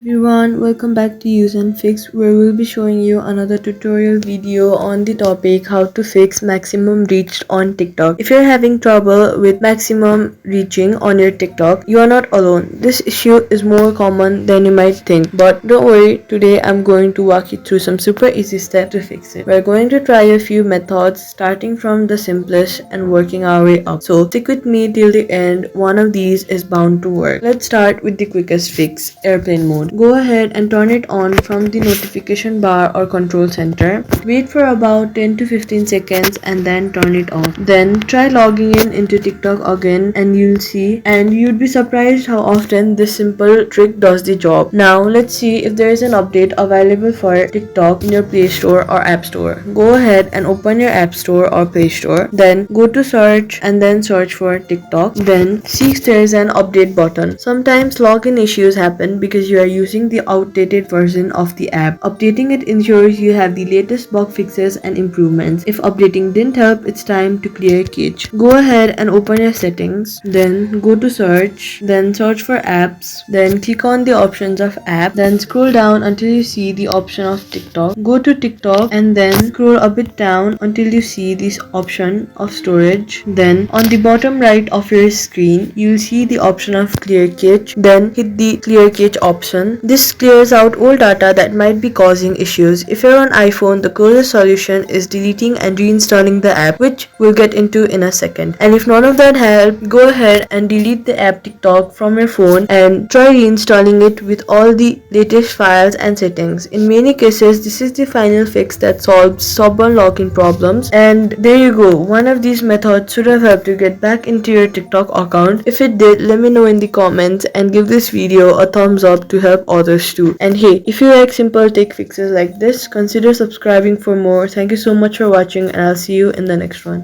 Everyone, welcome back to useNfix, where we'll be showing you another tutorial video on the topic how to fix maximum reach on TikTok. If you're having trouble with maximum reaching on your TikTok, you are not alone. This issue is more common than you might think, but don't worry, today I'm going to walk you through some super easy steps to fix it. We're going to try a few methods starting from the simplest and working our way up. So stick with me till the end, one of these is bound to work. Let's start with the quickest fix, airplane mode. Go ahead and turn it on from the notification bar or control center. Wait for about 10 to 15 seconds and then turn it off. Then try logging in into TikTok again and you'd be surprised how often this simple trick does the job. Now let's see if there is an update available for TikTok in your Play Store or App Store. Go ahead and open your App Store or Play Store. Then go to search and then search for TikTok. Then see if there is an update button. Sometimes login issues happen because you are using the outdated version of the app. Updating it ensures you have the latest bug fixes and improvements. If updating didn't help, it's time to clear cache. Go ahead and open your settings, then go to search, then search for apps, then click on the options of app, then scroll down until you see the option of TikTok. Go to TikTok and then scroll a bit down until you see this option of storage. Then on the bottom right of your screen, you'll see the option of clear cache. Then hit the clear cache option. This clears out old data that might be causing issues. If you're on iPhone, the closest solution is deleting and reinstalling the app, which we'll get into in a second. And if none of that helped, go ahead and delete the app TikTok from your phone and try reinstalling it with all the latest files and settings. In many cases, this is the final fix that solves stubborn login problems. And there you go. One of these methods should have helped you get back into your TikTok account. If it did, let me know in the comments and give this video a thumbs up to help others too. And hey, if you like simple tech fixes like this, consider subscribing for more. Thank you so much for watching and I'll see you in the next one.